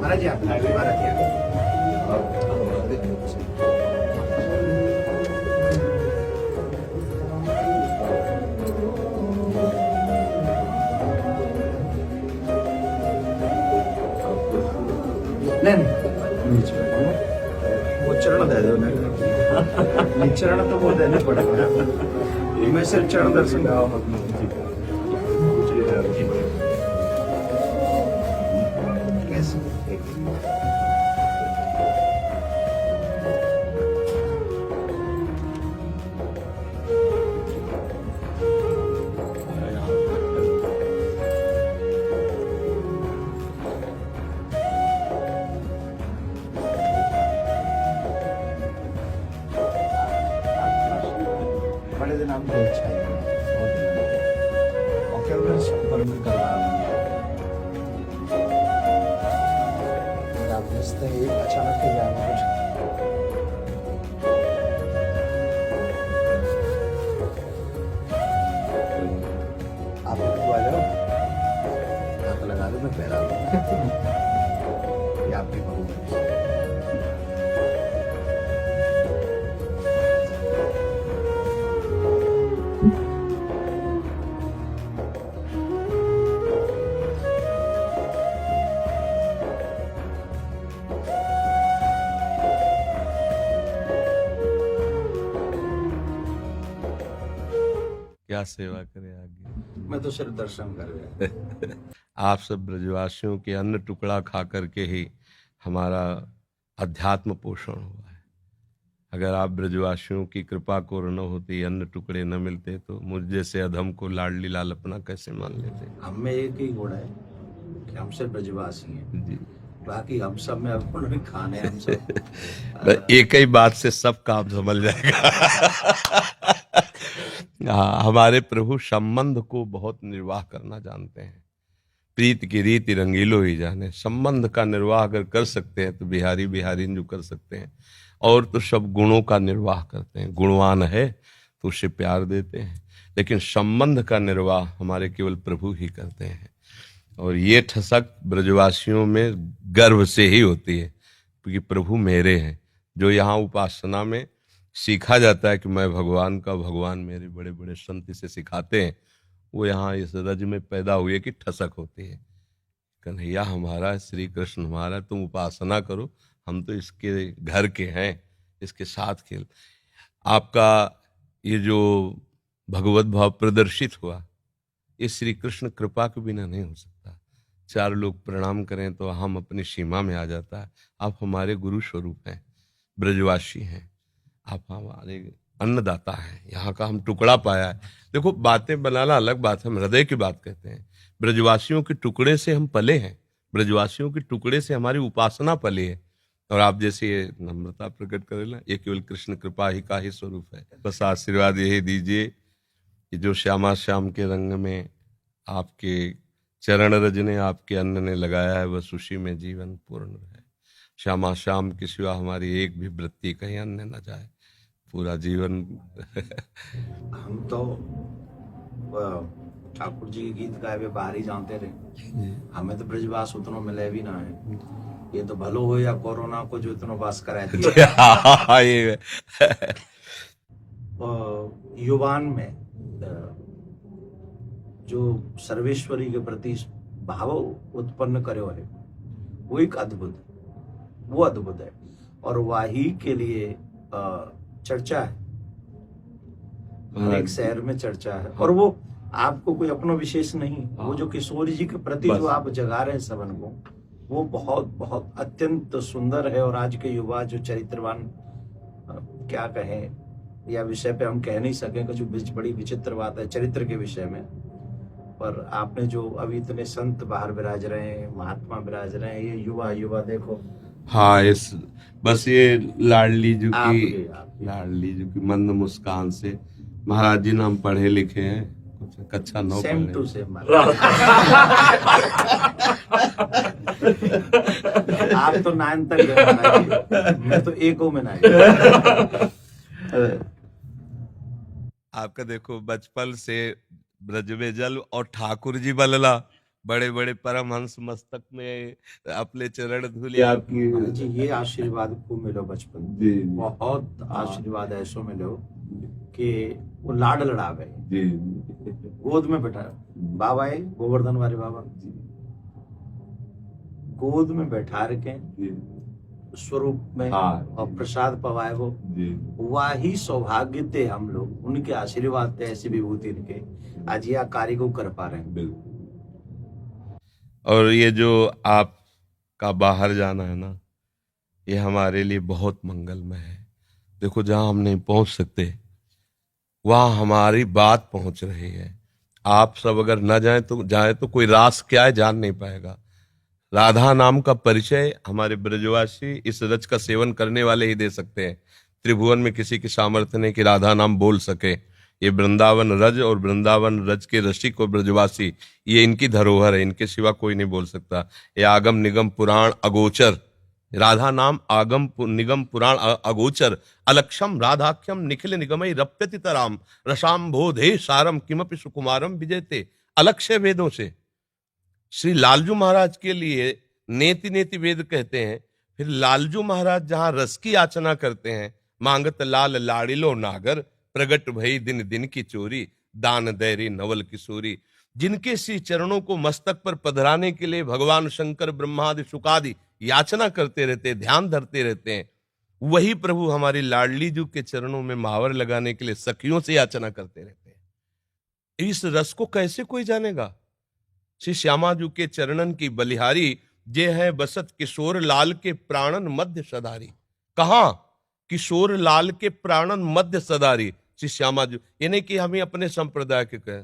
महाराज जी आप वो चरण दे दो नहीं चरण तो वो देने पड़ेगा मैं सिर्फ चरण दर्शन बड़े दिन आपको अच्छा है और क्या परमिट करवा आप रिश्ते एक अचानक के जाना कुछ आप आ जाओ हाथ लगा दो मैं पैरा ये आपकी बहू है क्या सेवा करे आगे। मैं तो सिर्फ दर्शन कर रहा आप सब ब्रजवासियों के अन्न टुकड़ा खा करके ही हमारा अध्यात्म पोषण हुआ है। अगर आप ब्रजवासियों की कृपा को न होती, अन्न टुकड़े न मिलते तो मुझ जैसे अधम को लाडली लाल अपना कैसे मान लेते। हम में एक ही गुण है कि हम सिर्फ ब्रजवासी हैं जी, बाकी हम सब में अब उन्होंने खाने हम सब एक ही बात से सब काम समझ जाएगा। हाँ, हमारे प्रभु संबंध को बहुत निर्वाह करना जानते हैं। प्रीत की रीति रंगीलो ही जाने। संबंध का निर्वाह अगर कर सकते हैं तो बिहारी बिहारी जो कर सकते हैं, और तो सब गुणों का निर्वाह करते हैं। गुणवान है तो उसे प्यार देते हैं, लेकिन संबंध का निर्वाह हमारे केवल प्रभु ही करते हैं। और ये ठसक ब्रजवासियों में गर्व से ही होती है, क्योंकि प्रभु मेरे हैं। जो यहाँ उपासना में सीखा जाता है कि मैं भगवान का, भगवान मेरे, बड़े बड़े संत इसे सिखाते हैं, वो यहाँ इस रज में पैदा हुए कि ठसक होती है। कन्हैया हमारा, श्री कृष्ण हमारा, तुम उपासना करो, हम तो इसके घर के हैं, इसके साथ खेल। आपका ये जो भगवत भाव प्रदर्शित हुआ, ये श्री कृष्ण कृपा के बिना नहीं हो सकता। चार लोग प्रणाम करें तो हम अपनी सीमा में आ जाता है। आप हमारे गुरु स्वरूप हैं, ब्रजवासी हैं, आप हमारे अन्नदाता हैं। यहाँ का हम टुकड़ा पाया है। देखो, बातें बनाना अलग बात है, हम हृदय की बात कहते हैं। ब्रजवासियों के टुकड़े से हम पले हैं, ब्रजवासियों के टुकड़े से हमारी उपासना पली है। और आप जैसे ये नम्रता प्रकट करेला, ये केवल कृष्ण कृपा ही का ही स्वरूप है। बस आशीर्वाद यही दीजिए कि जो श्यामा श्याम के रंग में आपके चरण रज ने, आपके अन्न ने लगाया है, बस उसी में जीवन पूर्ण है। श्यामा श्याम की सिवा हमारी एक भी वृत्ति कहीं अन्य न जाए, पूरा जीवन। हम तो ठाकुर जी के गीत गाए हुए बाहर ही जानते रहे, हमें तो ब्रजवास उतना मिले भी ना है। ये तो भलो हो या कोरोना को जो इतना वास कराए ये युवान में जो सर्वेश्वरी के प्रति भाव उत्पन्न करे है, वो एक अद्भुत, वो अद्भुत है। और वाही के लिए चर्चा है, अनेक शहर में चर्चा है। और वो आपको कोई अपना विशेष नहीं, वो जो किशोर जी के प्रति जो आप जगा रहे हैं सबन को, वो बहुत बहुत अत्यंत सुंदर है। और आज के युवा जो चरित्रवान, क्या कहें, या विषय पे हम कह नहीं सकें, कुछ बड़ी विचित्र बात है चरित्र के विषय में। पर आपने जो अभी इतने संत बाहर विराज रहे हैं, महात्मा विराज रहे हैं, ये युवा युवा देखो। हाँ, इस बस ये लाडली जी की, आपके लाडली जी की मंद मुस्कान से, महाराज जी नाम पढ़े लिखे हैं, कुछ कक्षा 9 सेम पढ़े। टू सेम आप तो 9 तक गए महाराज, मैं तो एको में नहीं। आपका देखो, बचपन से ब्रज में जल और ठाकुर जी बलला, बड़े बड़े परमहंस मस्तक में अपने चरण धूले आपकी। जी ये आशीर्वाद खूब मिलो बचपन जी बहुत आशीर्वाद ऐसो मिलो कि वो लाड लड़ावे जी गोद में बैठा बाबा है गोवर्धन वाले बाबा गोद में बैठा रखे स्वरूप में और प्रसाद पवाए वो वही सौभाग्य थे हम लोग उनके आशीर्वाद थे ऐसी विभूति इनके आज यह कार्य को कर पा रहे हैं। और ये जो आपका बाहर जाना है ना, ये हमारे लिए बहुत मंगलमय है। देखो जहां हम नहीं पहुंच सकते वहां हमारी बात पहुंच रही है। आप सब अगर न जाए तो कोई रास क्या है जान नहीं पाएगा। राधा नाम का परिचय हमारे ब्रजवासी इस रज का सेवन करने वाले ही दे सकते हैं। त्रिभुवन में किसी की सामर्थ्य नहीं कि राधा नाम बोल सके। ये वृंदावन रज और वृंदावन रज के रसिक और ब्रजवासी, ये इनकी धरोहर है, इनके सिवा कोई नहीं बोल सकता। ये आगम निगम पुराण अगोचर, राधा नाम आगम निगम पुराण अगोचर, अलक्षम राधाख्यम निखिल निगमई रप्यति तराम रसाम्भोधे सारम किमपि सुकुमारम विजयते। अलक्ष्य वेदों से श्री लालजू महाराज के लिए नेति नेति वेद कहते हैं। फिर लालजू महाराज जहां रस की याचना करते हैं, मांगत लाल लाड़िलो नागर प्रगट भई दिन दिन की चोरी दान दैरी नवल किशोरी। जिनके श्री चरणों को मस्तक पर पधराने के लिए भगवान शंकर ब्रह्मादि शुकादि याचना करते रहते, ध्यान धरते रहते हैं, वही प्रभु हमारी लाडली जू के चरणों में महावर लगाने के लिए सखियों से याचना करते रहते हैं। इस रस को कैसे कोई जानेगा। श्री श्यामाजू के चरणन की बलिहारी जे है बसत किशोर लाल के प्राणन मध्य सदारी। कहा किशोर लाल के प्राणन मध्य सदारी श्री श्यामाजू। ये नहीं कि हमें अपने संप्रदाय के कहे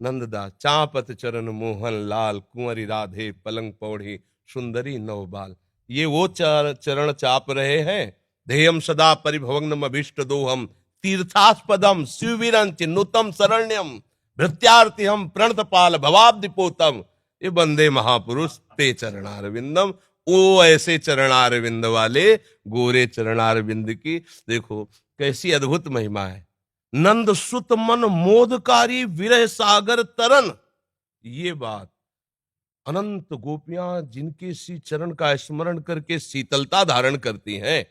नंददास चापत चरण मोहन लाल कुंवरी राधे पलंग पौड़ी सुंदरी नवबाल। ये वो चरण चाप रहे हैं। ध्येयम सदा परिभवग्नम अभीष्ट दोहम तीर्थास्पदम शिविरंच नुतम शरण्यम भृत्यार्थी हम प्रणतपाल भवाब्दिपोतम। ये बंदे महापुरुष ते चरणारविंदम। ओ ऐसे चरणारविंद वाले गोरे चरणारविंद की देखो कैसी अद्भुत महिमा है। नंद सुत मन मोदकारी विरह सागर तरन। ये बात अनंत गोपियां जिनके श्री चरण का स्मरण करके शीतलता धारण करती हैं,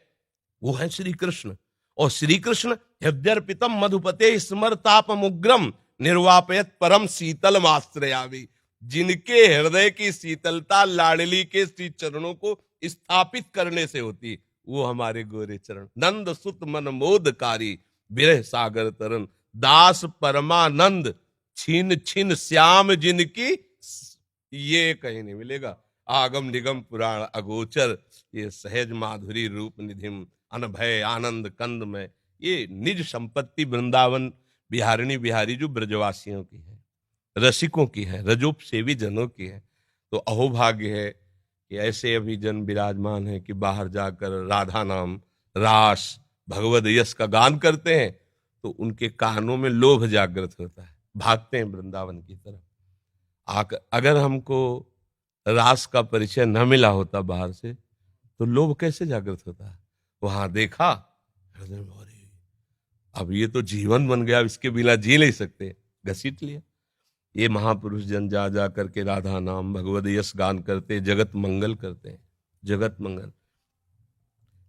वो है श्री कृष्ण। और श्री कृष्ण हृदयर्पितम मधुपते स्मरतापमुग्रम निर्वापयत परम शीतल माश्रयामी। जिनके हृदय की शीतलता लाडली के श्री चरणों को स्थापित करने से होती, वो हमारे गोरे चरण। नंद सुत मन मोदकारी विरह सागर तरन दास परमानंद छीन छीन श्याम जिनकी। ये कहीं नहीं मिलेगा। आगम निगम पुराण अगोचर ये सहज माधुरी रूप निधिम अनभय आनंद कंद में। ये निज संपत्ति वृंदावन बिहारिणी बिहारी जो ब्रजवासियों की है, रसिकों की है, रजोप सेवी जनों की है। तो अहोभाग्य है कि ऐसे अभी जन विराजमान है कि बाहर जाकर राधा नाम रास भगवद यश का गान करते हैं तो उनके कानों में लोभ जागृत होता है, भागते हैं वृंदावन की तरफ। अगर हमको रास का परिचय न मिला होता बाहर से तो लोभ कैसे जागृत होता है। वहां देखा हृदय में अब ये तो जीवन बन गया, इसके बिना जी नहीं सकते, घसीट लिया। ये महापुरुष जन जा जा करके राधा नाम भगवद यश गान करते, जगत मंगल करते हैं, जगत मंगल।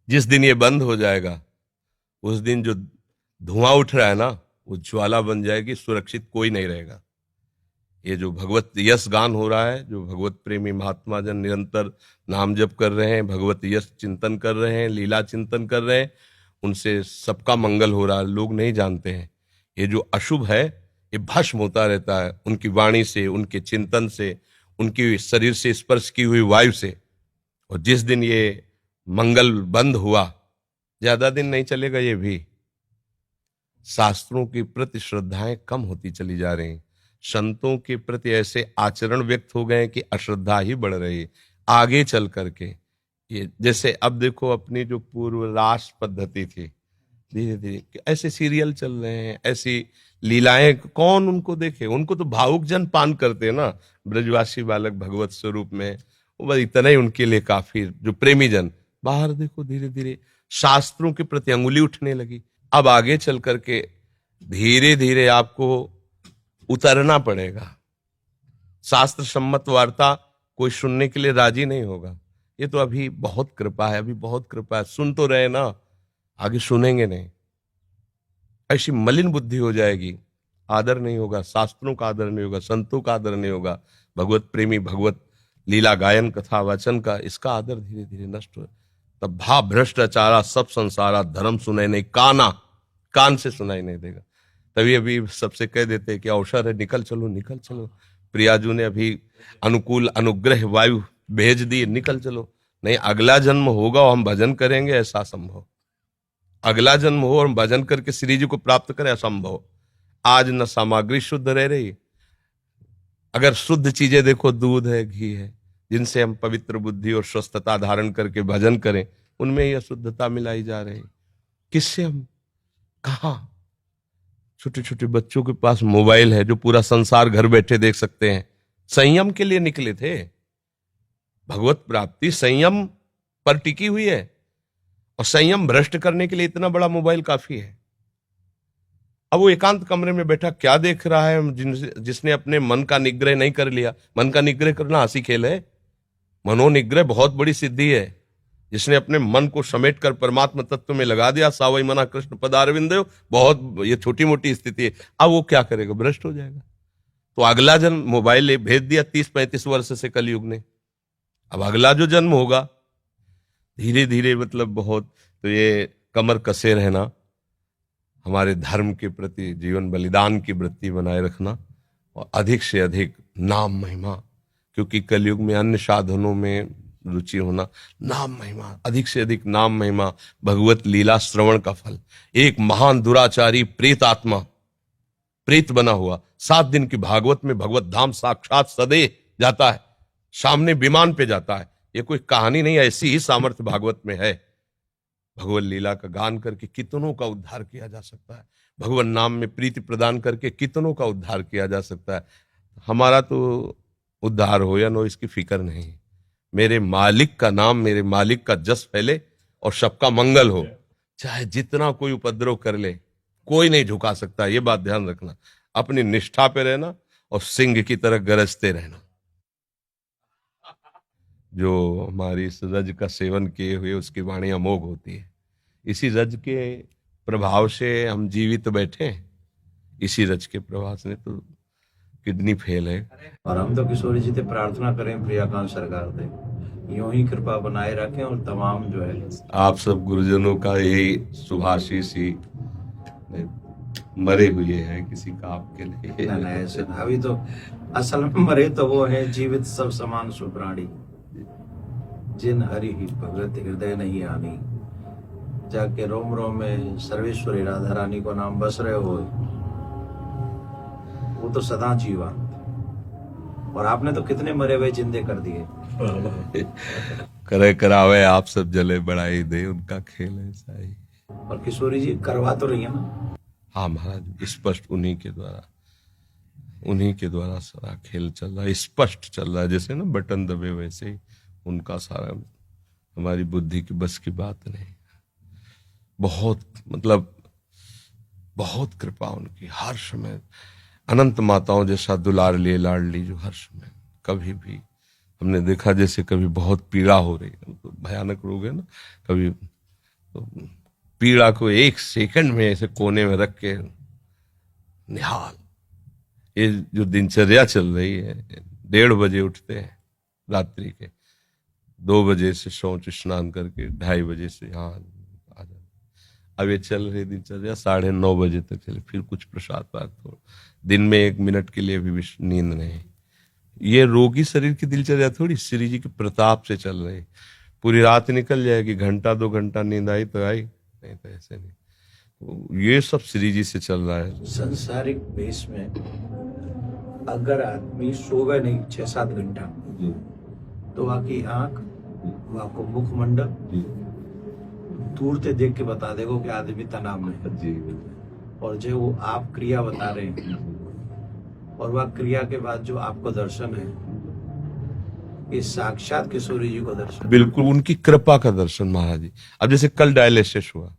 जिस दिन ये बंद हो जाएगा उस दिन जो धुआं उठ रहा है ना वो ज्वाला बन जाएगी, सुरक्षित कोई नहीं रहेगा। ये जो भगवत यश गान हो रहा है, जो भगवत प्रेमी महात्मा जन निरंतर नाम जप कर रहे हैं, भगवत यश चिंतन कर रहे हैं, लीला चिंतन कर रहे हैं, उनसे सबका मंगल हो रहा है। लोग नहीं जानते हैं ये जो अशुभ है ये भस्म होता रहता है उनकी वाणी से, उनके चिंतन से, उनकी शरीर से स्पर्श की हुई वायु से। और जिस दिन ये मंगल बंद हुआ, ज्यादा दिन नहीं चलेगा, ये भी शास्त्रों के प्रति श्रद्धाएं कम होती चली जा रही, संतों के प्रति ऐसे आचरण व्यक्त हो गए कि अश्रद्धा ही बढ़ रही आगे चल करके। ये जैसे अब देखो अपनी जो पूर्व रास पद्धति थी, धीरे धीरे ऐसे सीरियल चल रहे हैं, ऐसी लीलाएं, कौन उनको देखे। उनको तो भावुक जन पान करते हैं ना, ब्रजवासी बालक भगवत स्वरूप में, वो बस इतना ही उनके लिए काफी। जो प्रेमी जन बाहर देखो धीरे धीरे शास्त्रों के प्रति अंगुली उठने लगी। अब आगे चल करके धीरे धीरे आपको उतरना पड़ेगा। शास्त्र सम्मत वार्ता कोई सुनने के लिए राजी नहीं होगा। ये तो अभी बहुत कृपा है, अभी बहुत कृपा है, सुन तो रहे ना, आगे सुनेंगे नहीं। ऐसी मलिन बुद्धि हो जाएगी, आदर नहीं होगा, शास्त्रों का आदर नहीं होगा, संतों का आदर नहीं होगा, भगवत प्रेमी, भगवत लीला गायन कथा वाचन का, इसका आदर धीरे धीरे नष्ट हो। तब भा भ्रष्टाचारा सब संसारा, धर्म सुनाई नहीं, कान से सुनाई नहीं देगा। तभी अभी सबसे कह देते हैं कि अवसर है, निकल चलो निकल चलो। प्रियाजू ने अभी अनुकूल अनुग्रह वायु भेज दिए, निकल चलो। नहीं, अगला जन्म होगा और हम भजन करेंगे, ऐसा संभव। अगला जन्म हो और हम भजन करके श्री जी को प्राप्त करें, असंभव। आज न सामग्री शुद्ध रह रही। अगर शुद्ध चीजें देखो, दूध है, घी है, जिनसे हम पवित्र बुद्धि और स्वस्थता धारण करके भजन करें, उनमें यह शुद्धता मिलाई जा रही। किससे हम कहा? छोटे छोटे बच्चों के पास मोबाइल है, जो पूरा संसार घर बैठे देख सकते हैं। संयम के लिए निकले थे। भगवत प्राप्ति संयम पर टिकी हुई है, और संयम भ्रष्ट करने के लिए इतना बड़ा मोबाइल काफी है। अब वो एकांत कमरे में बैठा क्या देख रहा है? जिसने अपने मन का निग्रह नहीं कर लिया। मन का निग्रह करना हंसी खेल है। मनोनिग्रह बहुत बड़ी सिद्धि है। जिसने अपने मन को समेट कर परमात्मा तत्व में लगा दिया, सावई मना कृष्ण पदारविंद, बहुत ये छोटी मोटी स्थिति है। अब वो क्या करेगा? भ्रष्ट हो जाएगा। तो अगला जन्म मोबाइल भेज दिया 30-35 वर्ष से कलयुग ने। अब अगला जो जन्म होगा, धीरे धीरे मतलब बहुत, तो ये कमर कसे रहना, हमारे धर्म के प्रति जीवन बलिदान की वृत्ति बनाए रखना, और अधिक से अधिक नाम महिमा, क्योंकि कलयुग में अन्य साधनों में रुचि होना, नाम महिमा, अधिक से अधिक नाम महिमा, भगवत लीला श्रवण का फल। एक महान दुराचारी प्रेत आत्मा, प्रेत बना हुआ, 7 दिन की भागवत में भगवत धाम साक्षात सदे जाता है, सामने विमान पे जाता है। ये कोई कहानी नहीं, ऐसी ही सामर्थ्य भागवत में है। भगवत लीला का गान करके कितनों का उद्धार किया जा सकता है। भगवान नाम में प्रीति प्रदान करके कितनों का उद्धार किया जा सकता है। हमारा तो उद्धार हो या नो, इसकी फिक्र नहीं। मेरे मालिक का नाम, मेरे मालिक का जस फैले और सबका मंगल हो। चाहे जितना कोई उपद्रव कर ले, कोई नहीं झुका सकता। ये बात ध्यान रखना। अपनी निष्ठा पे रहना और सिंह की तरह गरजते रहना। जो हमारी इस रज का सेवन किए हुए, उसकी वाणी अमोघ होती है। इसी रज के प्रभाव से हम जीवित बैठे हैं। इसी रज के प्रभाव से तो किडनी फेल है। और हम तो किशोरी जी से प्रार्थना करें, प्रियाकांत सरकार से यूं ही कृपा बनाए रखें, और तमाम जो है आप सब गुरुजनों का यही शुभाशीष ही मरे हुए हैं, किसी का आपके लिए नहीं, ऐसे अभी तो असल में मरे तो वो है, जीवित सब समान सुप्राणी, जिन हरि ही भगवत हृदय नहीं आनी। जाके रोम रोम में सर्वेश्वरी राधा रानी को नाम बस रहे हो, वो तो सदा जीवन। और आपने तो कितने मरे हुए जिंदे कर दिए। करे करावे आप सब जले बढ़ाई दे, उनका खेल ऐसा ही। और किशोरी जी करवा तो रही है ना? हाँ महाराज, स्पष्ट उन्हीं के द्वारा सारा खेल चल रहा है, स्पष्ट चल रहा है। जैसे ना बटन दबे, वैसे ही उनका सारा, हमारी बुद्धि की बस की बात नहीं। बहुत मतलब बहुत कृपा उनकी, हर समय अनंत माताओं जैसा दुलार लिए लाडली, जो हर समय कभी भी हमने देखा, जैसे कभी बहुत पीड़ा हो रही है, तो भयानक रोग है ना, कभी तो पीड़ा को 1 सेकंड में ऐसे कोने में रख के निहाल। ये जो दिनचर्या चल रही है, 1:30 बजे उठते हैं रात्रि के, 2 बजे से शौच स्नान करके 2:30 बजे से यहाँ आ जाते। अब ये चल रही दिनचर्या 9:30 बजे तक चले, फिर कुछ प्रसाद पात हो, दिन में 1 मिनट के लिए भी नींद नहीं। ये रोगी शरीर की दिनचर्या थोड़ी, श्री जी के प्रताप से चल रही। पूरी रात निकल जाएगी, 1-2 घंटा नींद आई तो आई, नहीं तो ऐसे नहीं। तो ये सब श्री जी से चल रहा है। संसारिक बेस में अगर आदमी सोवे नहीं 6-7 घंटा, तो आपकी आंख, आपको मुखमंडल दूर से देख के बता देगा कि आदमी तनाव में है जी। और जो वो आप क्रिया बता रहे हैं, और वह क्रिया के बाद जो आपको दर्शन है, ये साक्षात किशोरी जी को दर्शन, बिल्कुल उनकी कृपा का दर्शन महाराज जी। अब जैसे कल डायलिसिस हुआ,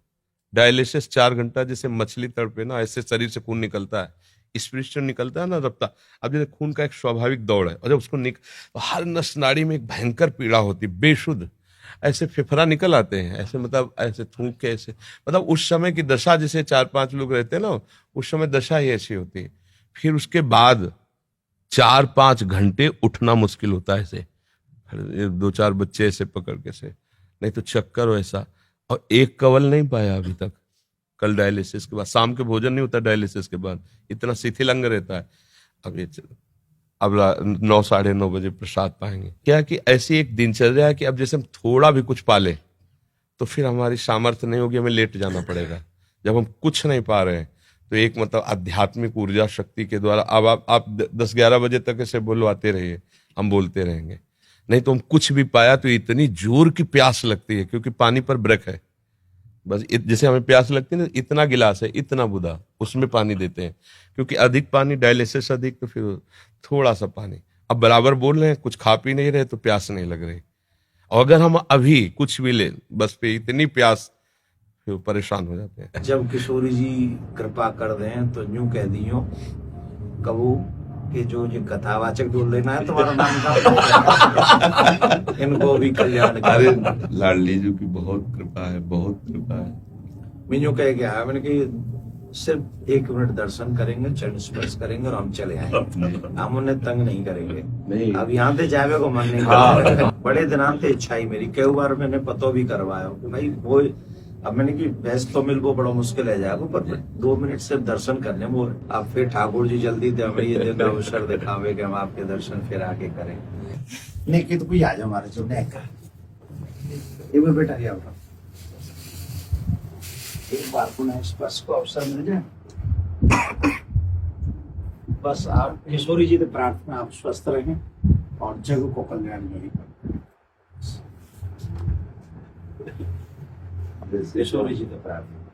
डायलिसिस 4 घंटा, जैसे मछली तड़पे ना, ऐसे शरीर से खून निकलता है। स्पिरिट निकलता है ना रफ्ता, अब जैसे खून का एक स्वाभाविक दौड़ है, और जब उसको तो हर नस नाड़ी में एक भयंकर पीड़ा होती, बेशुद्ध ऐसे फेफड़ा निकल आते हैं, ऐसे मतलब ऐसे थूक के, ऐसे मतलब उस समय की दशा, जैसे 4-5 लोग रहते हैं ना, उस समय दशा ही ऐसी होती है। फिर उसके बाद 4-5 घंटे उठना मुश्किल होता है, ऐसे 2-4 बच्चे ऐसे पकड़ के से, नहीं तो चक्कर वैसा, और एक कवल नहीं पाया अभी तक। कल डायलिसिस के बाद, शाम के भोजन नहीं होता डायलिसिस के बाद, इतना शिथिल अंग रहता है। अब 9-9:30 बजे प्रसाद पाएंगे। क्या कि ऐसी एक दिनचर्या है कि अब जैसे हम थोड़ा भी कुछ पाले तो फिर हमारी सामर्थ्य नहीं होगी, हमें लेट जाना पड़ेगा। जब हम कुछ नहीं पा रहे हैं तो एक मतलब आध्यात्मिक ऊर्जा शक्ति के द्वारा अब आप 10-11 बजे तक ऐसे बुलवाते रहिए, हम बोलते रहेंगे। नहीं तो हम कुछ भी पाया तो इतनी जोर की प्यास लगती है, क्योंकि पानी पर ब्रेक है। बस जैसे हमें प्यास लगती है ना, इतना गिलास है, इतना बुदा, उसमें पानी देते हैं, क्योंकि अधिक पानी, डायलिसिस अधिक, तो फिर थोड़ा सा पानी। अब बराबर बोल रहे हैं, कुछ खा पी नहीं रहे तो प्यास नहीं लग रही। और अगर हम अभी कुछ भी ले, बस पे इतनी प्यास, फिर परेशान हो जाते हैं। जब किशोरी जी कृपा कर दें तो यूं कह दियो कबू कि जो ये कथावाचक बोल लेना है तुम्हारा नाम का इनको भी कल्याण अरे लाडली जी की बहुत कृपा है, बहुत कृपा है। मैं यूं कह के आया, मैंने कि सिर्फ 1 मिनट दर्शन करेंगे, चरण स्पर्श करेंगे और हम चले आएंगे, हम उन्हें तंग नहीं करेंगे। नहीं। अब यहाँ से जावे को मन नहीं करता। बड़े दिनांत थे इच्छा ही मेरी, कई बार मैंने पतो भी करवाया कि भाई वो, अब मैंने कि भैंस तो मिल वो बड़ा मुश्किल है जाएगा, पर 2 मिनट सिर्फ दर्शन करने वो। अब फिर ठाकुर जी जल्दी दे हमें ये दिन अवसर दिखावे कि हम आपके दर्शन फिर आके करें। नहीं कि तो कोई आ जाओ हमारे जो नेक ये वो बेटा ये आओ, एक बार पुनः स्पर्श को अवसर मिल जाए। बस आप किशोरी जी से प्रार्थना, आप स्वस्थ रहें और जग को कल्याण नहीं करें। किशोरी जी से प्रार्थना।